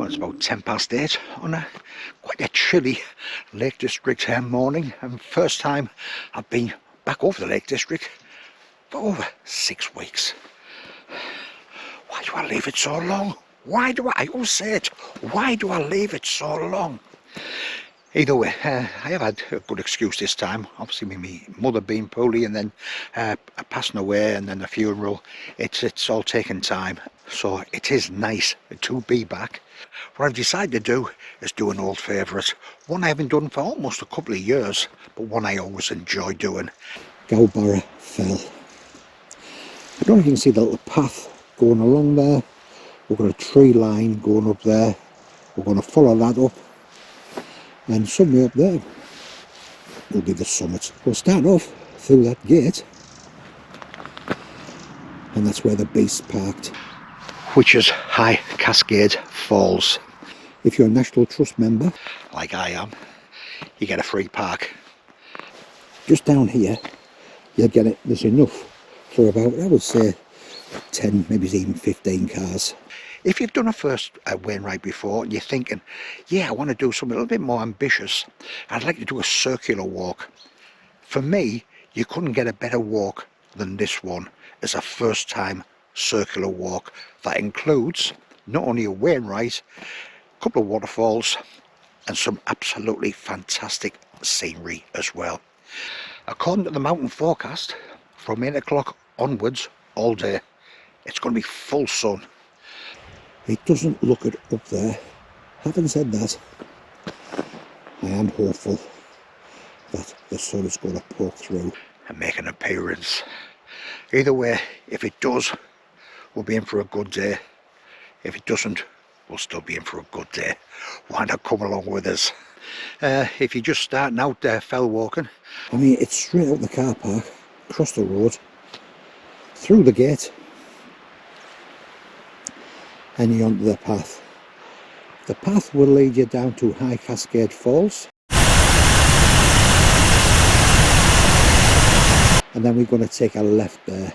Well, it's about 8:10 on a quite a chilly Lake District morning, and first time I've been back over the Lake District for over 6 weeks. Why do I leave it so long? I always say it, why do I leave it so long? Either way, I have had a good excuse this time. Obviously, my mother being poorly, and then passing away, and then the funeral. It's all taken time. So it is nice to be back. What I've decided to do is do an old favourite. One I haven't done for almost a couple of years, but one I always enjoy doing. Galbarra Fell. I don't know if you can see the little path going along there. We've got a tree line going up there. We're going to follow that up. And somewhere up there will be the summit. We'll start off through that gate, and that's where the beast parked, which is High Cascade Falls. If you're a National Trust member, like I am, you get a free park. Just down here, you'll get it. There's enough for about, I would say, 10, maybe even 15 cars. If you've done a first Wainwright before and you're thinking, yeah, I want to do something a little bit more ambitious, I'd like to do a circular walk. For me, you couldn't get a better walk than this one. It's a first time circular walk that includes not only a Wainwright, a couple of waterfalls and some absolutely fantastic scenery as well. According to the mountain forecast, from 8 o'clock onwards all day, it's going to be full sun. It doesn't look it up there. Having said that, I am hopeful that the sun is going to poke through and make an appearance. Either way, if it does, we'll be in for a good day. If it doesn't, we'll still be in for a good day. Why not come along with us? If you're just starting out there fell walking, I mean, it's straight out the car park, across the road, through the gate, and you're onto the path. The path will lead you down to High Cascade Falls, and then we're going to take a left there.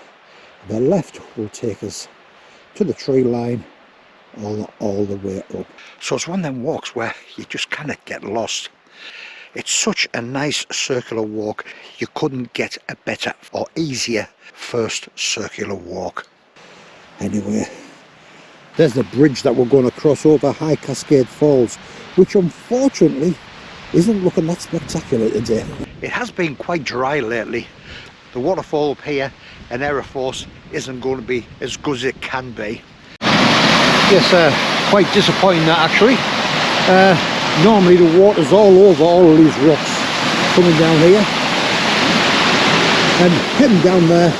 The left will take us to the tree line all the way up. So it's one of them walks where you just kind of get lost. It's such a nice circular walk. You couldn't get a better or easier first circular walk. Anyway, there's the bridge that we're going to cross over High Cascade Falls, which unfortunately isn't looking that spectacular today. It has been quite dry lately. The waterfall up here and Air Force isn't going to be as good as it can be. Yes, quite disappointing that actually. Normally the water's all over all of these rocks coming down here and heading down there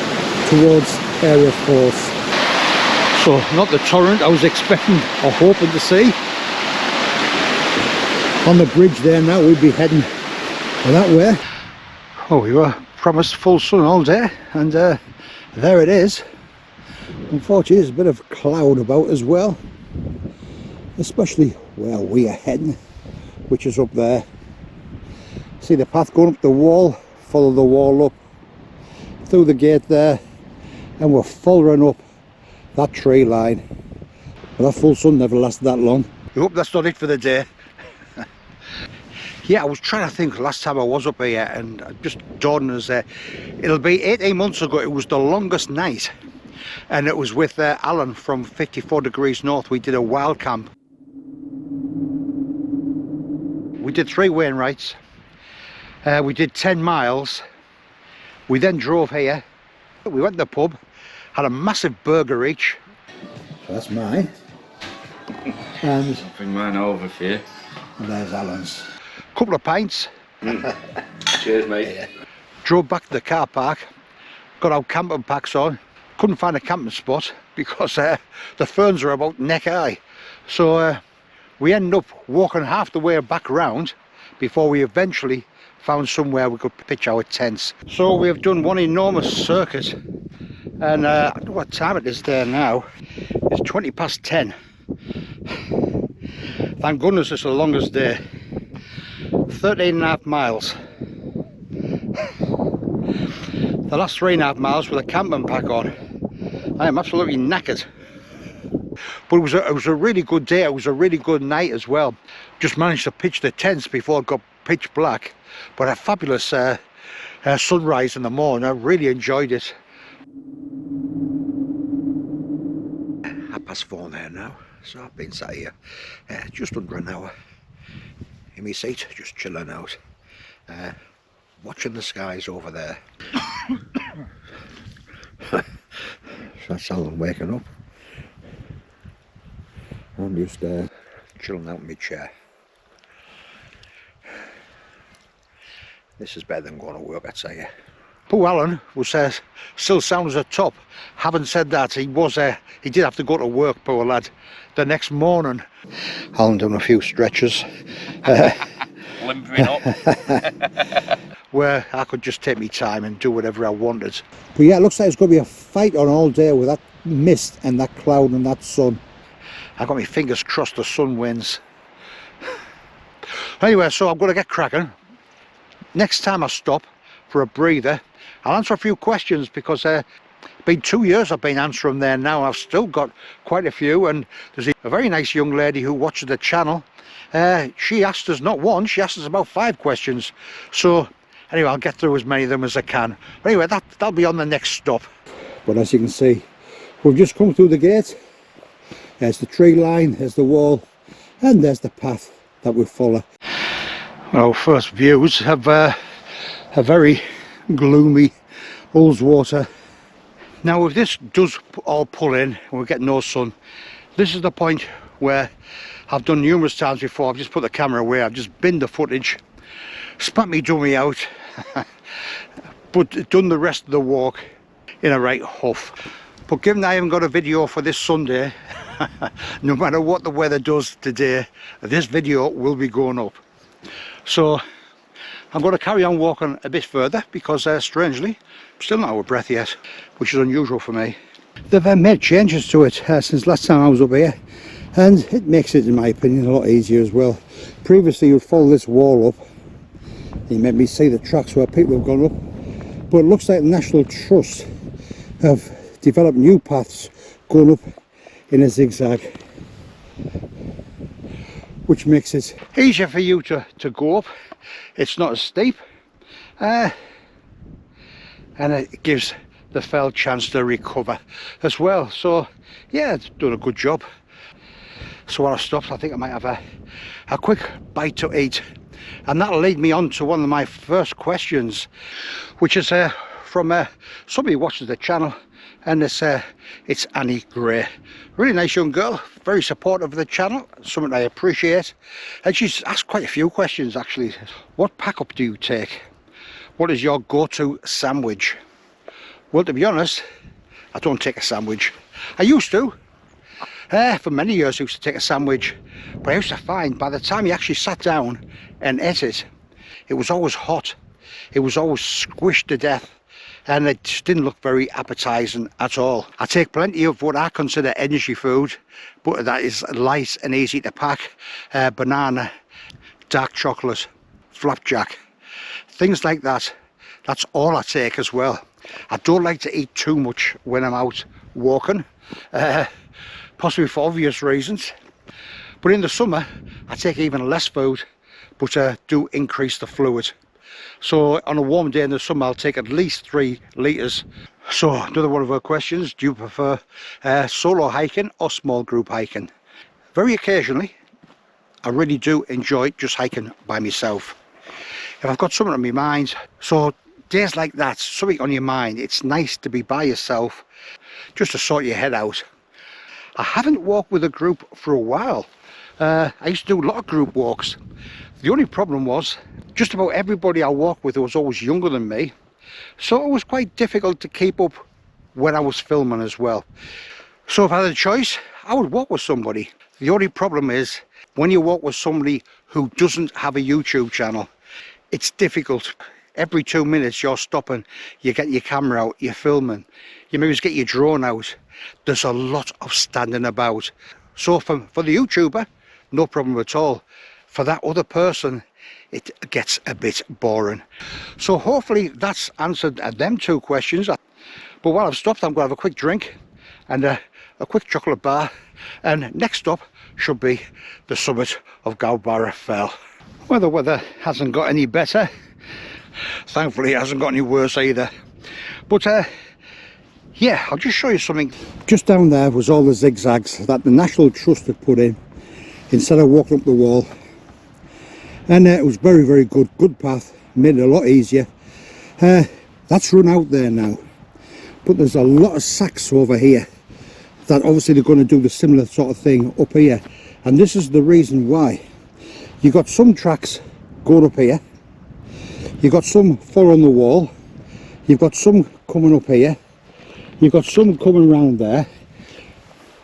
towards Air Force. So not the torrent I was expecting or hoping to see. On the bridge there now, we'll be heading that way. Oh, we were promised full sun all day, and there it is. Unfortunately, there's a bit of cloud about as well, especially where we are heading, which is up there. See the path going up the wall, follow the wall up through the gate there, and we're following up that tree line. But that full sun never lasted that long. I hope that's not it for the day. Yeah, I was trying to think last time I was up here, and just dawned as it'll be 18 months ago. It was the longest night, and it was with Alan from 54 Degrees North. We did a wild camp. We did 3 Wainwrights. We did 10 miles. We then drove here. We went to the pub, had a massive burger each. So that's mine. And I'll bring mine over for you. There's Alan's. Couple of pints. Cheers, mate. Yeah. Drove back to the car park, got our camping packs on. Couldn't find a camping spot because the ferns are about neck high. So we ended up walking half the way back round before we eventually found somewhere we could pitch our tents. So we have done one enormous circuit, and I don't know what time it is there now. It's 20 past 10. Thank goodness it's the longest day. 13.5 miles. The last 3.5 miles with a camping pack on. I am absolutely knackered. But it was a really good day. It was a really good night as well. Just managed to pitch the tents before it got pitch black. But a fabulous sunrise in the morning. I really enjoyed it. 4:30 there now, so I've been sat here just under an hour in my seat, just chilling out, watching the skies over there. So that's how I'm waking up. I'm just chilling out in my chair. This is better than going to work, I'd say. Poor Alan was still sound as a top. Having said that, he did have to go to work, poor lad, the next morning. Alan done a few stretches. Limbering up. Where I could just take my time and do whatever I wanted. But yeah, it looks like it's going to be a fight on all day with that mist and that cloud and that sun. I got my fingers crossed the sun wins. Anyway, so I'm going to get cracking. Next time I stop for a breather, I'll answer a few questions, because it's been 2 years I've been answering there now. I've still got quite a few, and there's a very nice young lady who watches the channel. She asked us not one, she asked us about 5 questions. So anyway, I'll get through as many of them as I can. But anyway, that'll be on the next stop. But as you can see, we've just come through the gate. There's the tree line, there's the wall, and there's the path that we follow. Well, first views have a very gloomy Ullswater. Now if this does all pull in and we get no sun, this is the point where I've done numerous times before. I've just put the camera away, I've just binned the footage, spat me dummy out, but done the rest of the walk in a right huff. But given I haven't got a video for this Sunday, no matter what the weather does today, this video will be going up. So I'm going to carry on walking a bit further, because strangely I'm still not out of breath yet, which is unusual for me. They've made changes to it since last time I was up here, and it makes it, in my opinion, a lot easier as well. Previously you'd follow this wall up, you made me see the tracks where people have gone up, but it looks like the National Trust have developed new paths going up in a zigzag, which makes it easier for you to go up. It's not as steep, and it gives the fell chance to recover as well. So yeah, it's done a good job. So while I stopped, I think I might have a quick bite to eat, and that'll lead me on to one of my first questions, which is from somebody who watches the channel, and it's Annie Gray. Really nice young girl, very supportive of the channel, something I appreciate. And she's asked quite a few questions actually. What pack up do you take? What is your go-to sandwich? Well, to be honest, I don't take a sandwich. I used to. For many years I used to take a sandwich, but I used to find by the time you actually sat down and ate it, it was always hot. It was always squished to death, and it just didn't look very appetizing at all. I take plenty of what I consider energy food, but that is light and easy to pack. Banana, dark chocolate, flapjack, things like that. That's all I take as well. I don't like to eat too much when I'm out walking, possibly for obvious reasons. But in the summer I take even less food, but do increase the fluid. So on a warm day in the summer I'll take at least 3 litres. So another one of our questions, do you prefer solo hiking or small group hiking? Very occasionally I really do enjoy just hiking by myself. If I've got something on my mind, so days like that, something on your mind, it's nice to be by yourself just to sort your head out. I haven't walked with a group for a while. I used to do a lot of group walks. The only problem was just about everybody I walked with was always younger than me, so it was quite difficult to keep up when I was filming as well. So if I had a choice, I would walk with somebody. The only problem is when you walk with somebody who doesn't have a YouTube channel, it's difficult. Every 2 minutes you're stopping, you get your camera out, you're filming, you maybe just get your drone out. There's a lot of standing about. So for the YouTuber, no problem at all. For that other person, it gets a bit boring. So hopefully that's answered them 2 questions. But while I've stopped, I'm going to have a quick drink and a a quick chocolate bar, and next up should be the summit of Galbarra Fell. Well, the weather hasn't got any better. Thankfully it hasn't got any worse either. But yeah, I'll just show you something. Just down there was all the zigzags that the National Trust had put in instead of walking up the wall, and it was very good path, made it a lot easier. That's run out there now, but there's a lot of sacks over here that obviously they're going to do the similar sort of thing up here, and this is the reason why. You've got some tracks going up here, you've got some following the wall, you've got some coming up here, you've got some coming round there.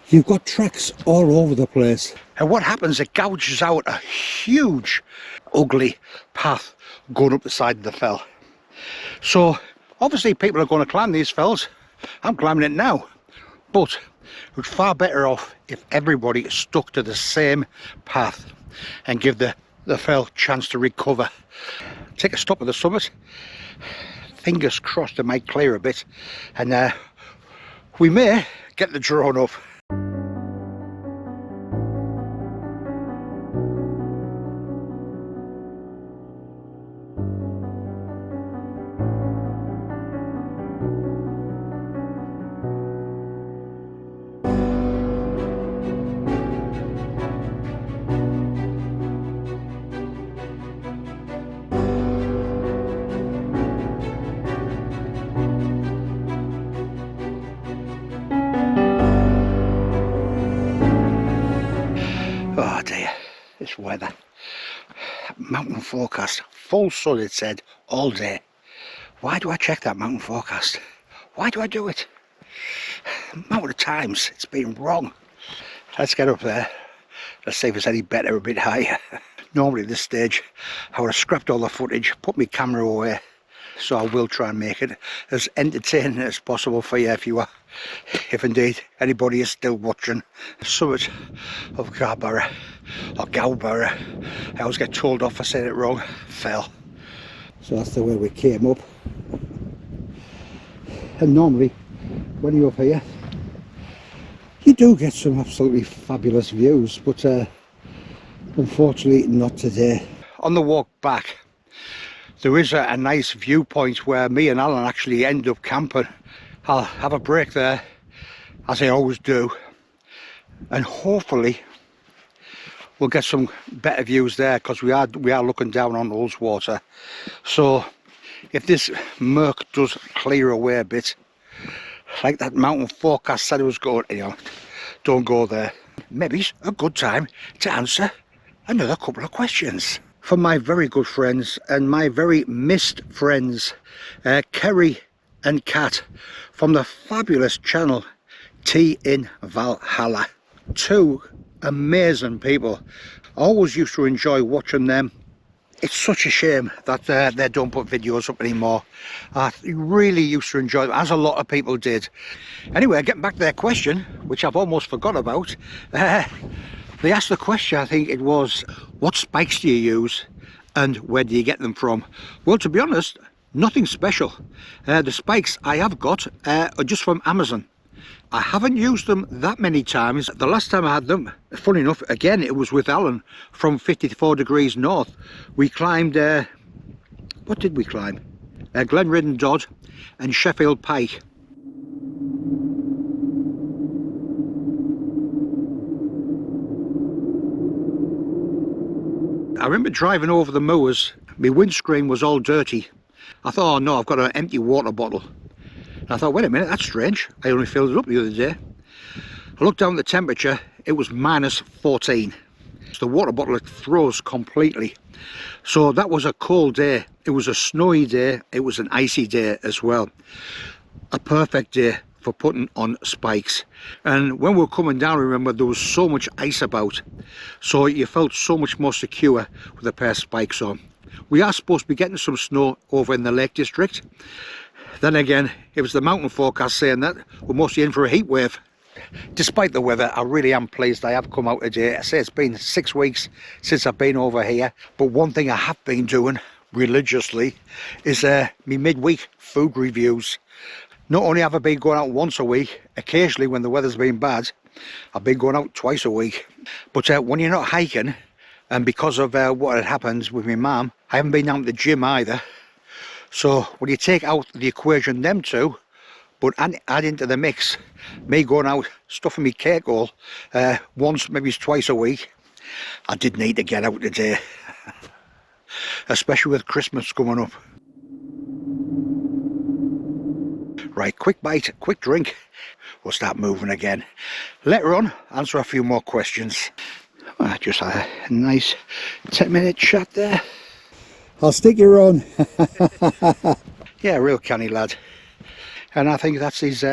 You've got tracks all over the place, and what happens, it gouges out a huge ugly path going up the side of the fell. So obviously people are going to climb these fells. I'm climbing it now, but it's far better off if everybody stuck to the same path and give the fell chance to recover. Take a stop at the summit, fingers crossed it might clear a bit, and we may get the drone up. Oh dear, this weather. Mountain forecast, full sun it said, all day. Why do I check that mountain forecast? Why do I do it? Amount of times it's been wrong. Let's get up there. Let's see if it's any better a bit higher. Normally at this stage I would have scrapped all the footage, put my camera away, so I will try and make it as entertaining as possible for you if indeed anybody is still watching. The summit of Galbarra, or Galbarra, I always get told off for saying it wrong, fell. So that's the way we came up. And normally when you're up here you do get some absolutely fabulous views, but unfortunately not today. On the walk back there is a nice viewpoint where me and Alan actually end up camping. I'll have a break there, as I always do, and hopefully we'll get some better views there, because we are looking down on Ullswater. So if this murk does clear away a bit, like that mountain forecast said it was going, don't go there. Maybe it's a good time to answer another couple of questions from my very good friends and my very missed friends, Kerry and Kat from the fabulous channel Tea in Valhalla. Two amazing people. I always used to enjoy watching them. It's such a shame that they don't put videos up anymore. I really used to enjoy them, as a lot of people did. Anyway, getting back to their question, which I've almost forgot about. They asked the question, I think it was, what spikes do you use and where do you get them from? Well, to be honest, nothing special. The spikes I have got are just from Amazon. I haven't used them that many times. The last time I had them, funny enough, again it was with Alan from 54 Degrees North. We climbed, what did we climb? Glenridden Dodd and Sheffield Pike. I remember driving over the moors, my windscreen was all dirty. I thought, oh no, I've got an empty water bottle. And I thought, wait a minute, that's strange. I only filled it up the other day. I looked down at the temperature, it was -14. The water bottle, it froze completely. So that was a cold day. It was a snowy day, it was an icy day as well. A perfect day for putting on spikes. And when we were coming down, remember, there was so much ice about, so you felt so much more secure with a pair of spikes on. We are supposed to be getting some snow over in the Lake District. Then again, it was the mountain forecast saying that we're mostly in for a heat wave. Despite the weather, I really am pleased I have come out today. I say it's been 6 weeks since I've been over here, but one thing I have been doing religiously is my midweek food reviews. Not only have I been going out once a week, occasionally when the weather's been bad, I've been going out twice a week. But when you're not hiking, and because of what had happened with my mum, I haven't been down to the gym either. So when you take out the equation them two, but add into the mix me going out stuffing me cake hole once, maybe twice a week, I did need to get out today. Especially with Christmas coming up. Right, quick bite, quick drink, we'll start moving again. Later on, answer a few more questions. I just had a nice 10-minute chat there. I'll stick you on. Yeah, real canny lad. And I think that's his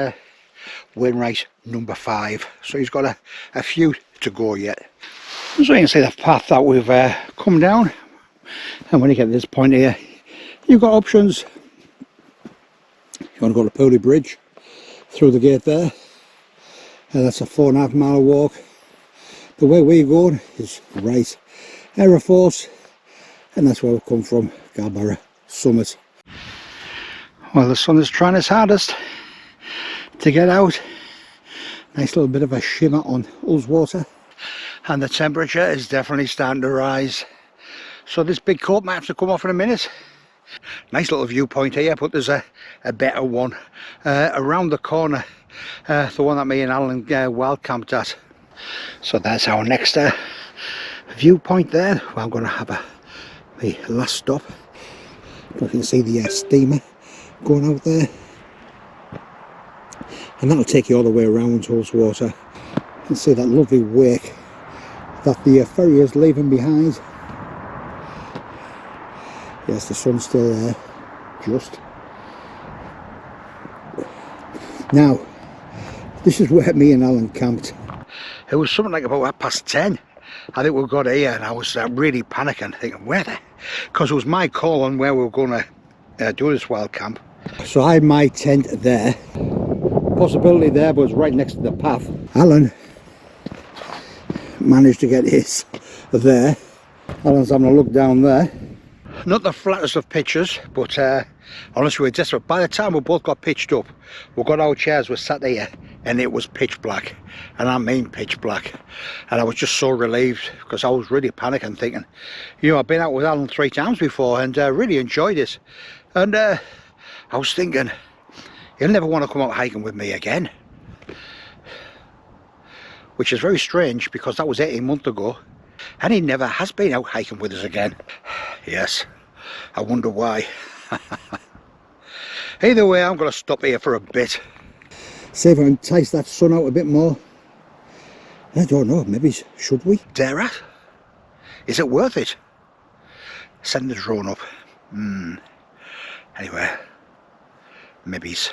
Wainwright number 5. So he's got a few to go yet. So you can see the path that we've come down. And when you get to this point here, you've got options. You want to go to Pooley Bridge through the gate there, and that's a 4.5 mile walk. The way we're going is right Error Force, and that's where we've come from, Galbarra Summit. Well, the sun is trying its hardest to get out. Nice little bit of a shimmer on Ullswater, and the temperature is definitely starting to rise. So this big coat might have to come off in a minute. Nice little viewpoint here, but there's a better one around the corner, the one that me and Alan well camped at. So that's our next viewpoint there. Well, I'm going to have the last stop. You can see the steamer going out there, and that'll take you all the way around Ullswater. You can see that lovely wake that the ferry is leaving behind. Yes, the sun's still there, just. Now, this is where me and Alan camped. It was something like about 10:30. I think we got here and I was really panicking, thinking, where the? Because it was my call on where we were going to do this wild camp. So I had my tent there. Possibility there was right next to the path. Alan managed to get his there. Alan's having a look down there. Not the flattest of pictures, but honestly we're desperate. By the time we both got pitched up, we got our chairs, we sat here and it was pitch black, and I mean pitch black. And I was just so relieved because I was really panicking, thinking, you know, I've been out with Alan 3 times before and really enjoyed it. And I was thinking, he'll never want to come out hiking with me again. Which is very strange because that was 18 months ago. And he never has been out hiking with us again. Yes, I wonder why. Either way, I'm going to stop here for a bit. See if I can taste that sun out a bit more. I don't know, maybe should we? Dare at? Is it worth it? Send the drone up. Anyway, maybes.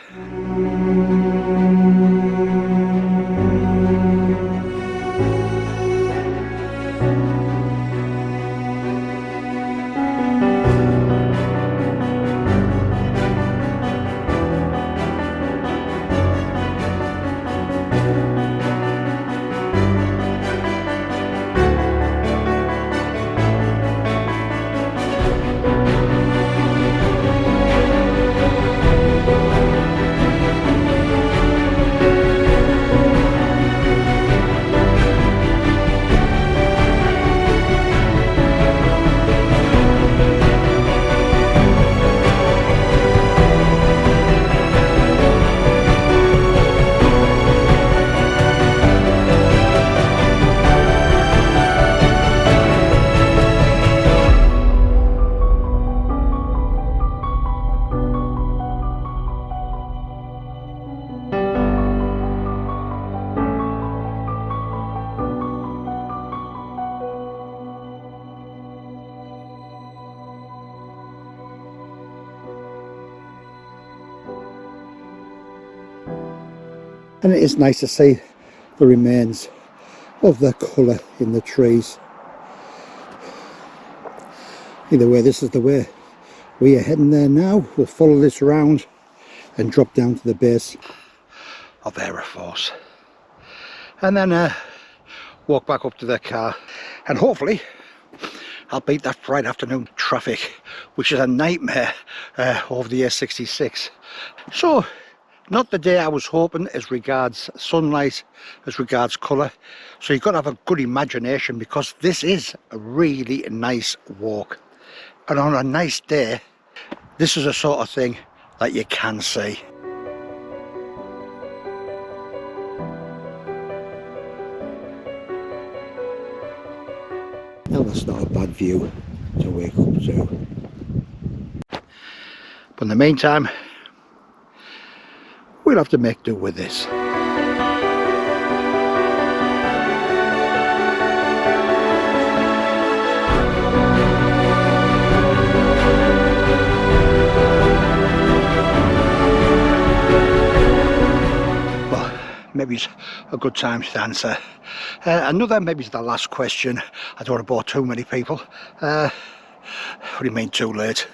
And it is nice to see the remains of the colour in the trees. Either way, this is the way we are heading there now. We'll follow this round and drop down to the base of Error Force, and then walk back up to the car, and hopefully I'll beat that Friday afternoon traffic, which is a nightmare over the A66. So Not the day I was hoping as regards sunlight, as regards colour. So you've got to have a good imagination, because this is a really nice walk. And on a nice day, this is the sort of thing that you can see. Now that's not a bad view to wake up to. But in the meantime, we'll have to make do with this. Well, maybe it's a good time to answer another, maybe it's the last question. I don't want to bore too many people. What do you mean too late?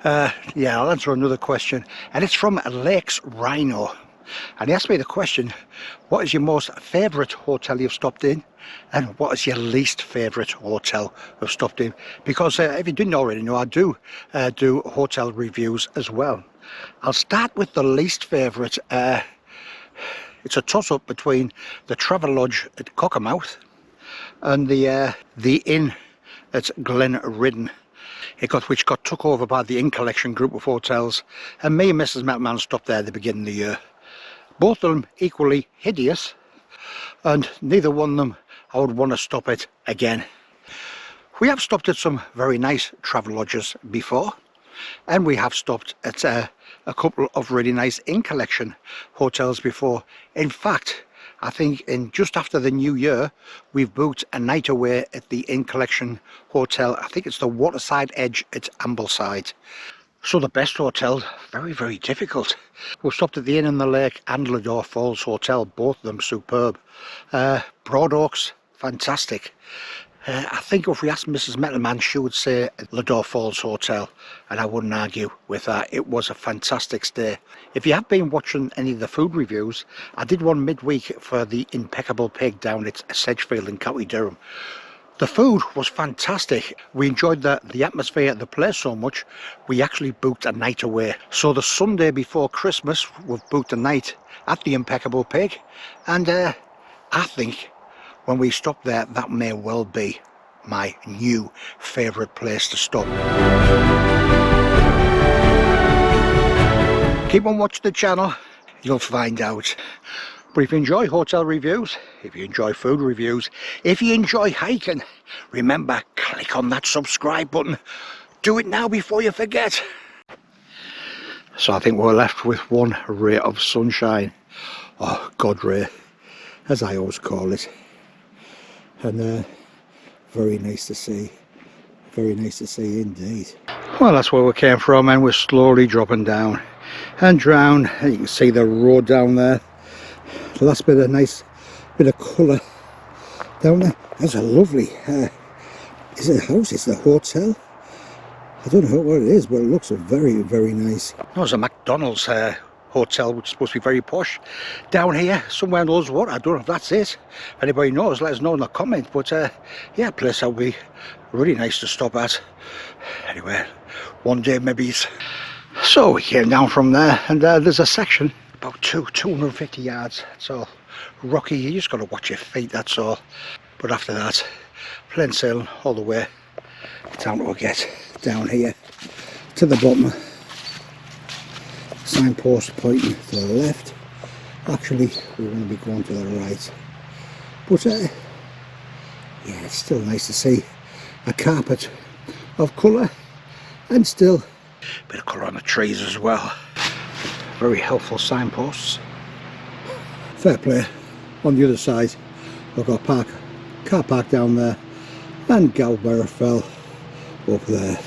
Yeah, I'll answer another question, and it's from Lakes Rhino, and he asked me the question, what is your most favourite hotel you've stopped in, and what is your least favourite hotel you've stopped in? Because if you didn't already know, I do hotel reviews as well. I'll start with the least favourite. It's a toss-up between the Travel Lodge at Cockermouth and the inn at Glenridden, which got took over by the Inn Collection group of hotels, and me and Mrs. Metalman stopped there at the beginning of the year. Both of them equally hideous, and neither one of them I would want to stop at again. We have stopped at some very nice travel lodges before, and we have stopped at a couple of really nice Inn Collection hotels before. In fact, I think in just after the new year, we've booked a night away at the Inn Collection Hotel. I think it's the Waterside Edge at Ambleside. So the best hotel, very, very difficult. We've stopped at the Inn on the Lake and Ladore Falls Hotel, both of them superb. Broad Oaks, fantastic. I think if we asked Mrs. Metalman, she would say Ladore Falls Hotel, and I wouldn't argue with that. It was a fantastic stay. If you have been watching any of the food reviews, I did one midweek for the Impeccable Pig down at Sedgefield in County Durham. The food was fantastic. We enjoyed the atmosphere at the place so much, we actually booked a night away. So the Sunday before Christmas, we've booked a night at the Impeccable Pig, and I think when we stop there, that may well be my new favourite place to stop. Keep on watching the channel, you'll find out. But if you enjoy hotel reviews, if you enjoy food reviews, if you enjoy hiking, remember, click on that subscribe button. Do it now before you forget. So I think we're left with one ray of sunshine, or God ray, as I always call it. And very nice to see, very nice to see indeed. Well, that's where we came from, and we're slowly dropping down and down, and you can see the road down there. The last bit of nice bit of colour down there. That's a lovely is it a house? It's a hotel. I don't know what it is, but it looks very, very nice. That was a McDonald's hotel, which is supposed to be very posh, down here somewhere in Ullswater. I don't know if that's it. If anybody knows, let us know in the comment. But yeah, a place that would be really nice to stop at. Anyway, one day maybe. So we came down from there, and there's a section about 250 yards. It's all rocky. You just got to watch your feet, that's all. But after that, plain sailing all the way down to get down here to the bottom. Signpost pointing to the left. Actually, we want to be going to the right. But yeah, it's still nice to see a carpet of colour, and still a bit of colour on the trees as well. Very helpful signposts. Fair play. On the other side, we've got a car park down there, and Galbarra Fell up there.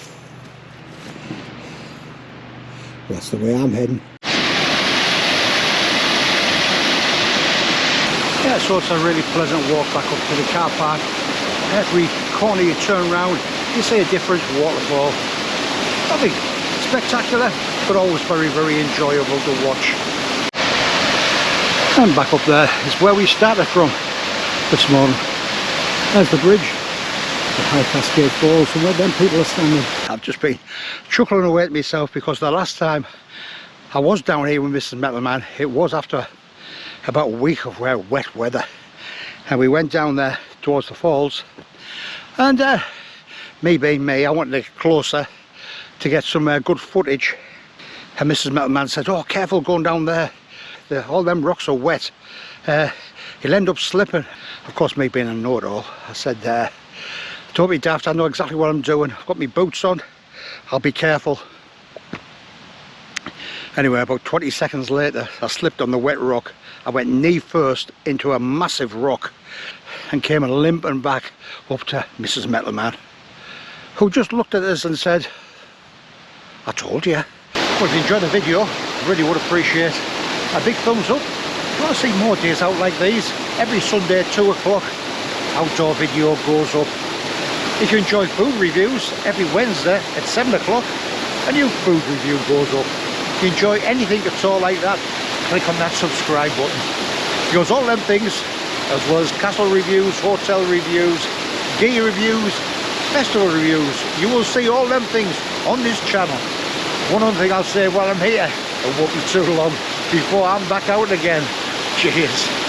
That's the way I'm heading. Yeah, so it's a really pleasant walk back up to the car park. Every corner you turn around, you see a different waterfall. Nothing spectacular, but always very, very enjoyable to watch. And back up there is where we started from this morning. There's the bridge, the High Cascade Falls, and where them people are standing. I've just been chuckling away at myself because the last time I was down here with Mrs. Metalman. It was after about a week of wet weather, and we went down there towards the falls, and me being me, I wanted to get closer to get some good footage, and Mrs. Metalman said, oh, careful going down there, all them rocks are wet, you'll end up slipping. Of course, me being a know-it-all, I said, don't be daft, I know exactly what I'm doing, I've got my boots on, I'll be careful. Anyway, about 20 seconds later, I slipped on the wet rock. I went knee first into a massive rock and came limping back up to Mrs. Metalman, who just looked at us and said, I told you. Well, if you enjoyed the video, I really would appreciate a big thumbs up. If you want to see more days out like these, every Sunday at 2 o'clock, outdoor video goes up. If you enjoy food reviews, every Wednesday at 7 o'clock, a new food review goes up. If you enjoy anything at all like that, click on that subscribe button. Because all them things, as well as castle reviews, hotel reviews, gear reviews, festival reviews, you will see all them things on this channel. One other thing I'll say while I'm here, it won't be too long before I'm back out again. Cheers.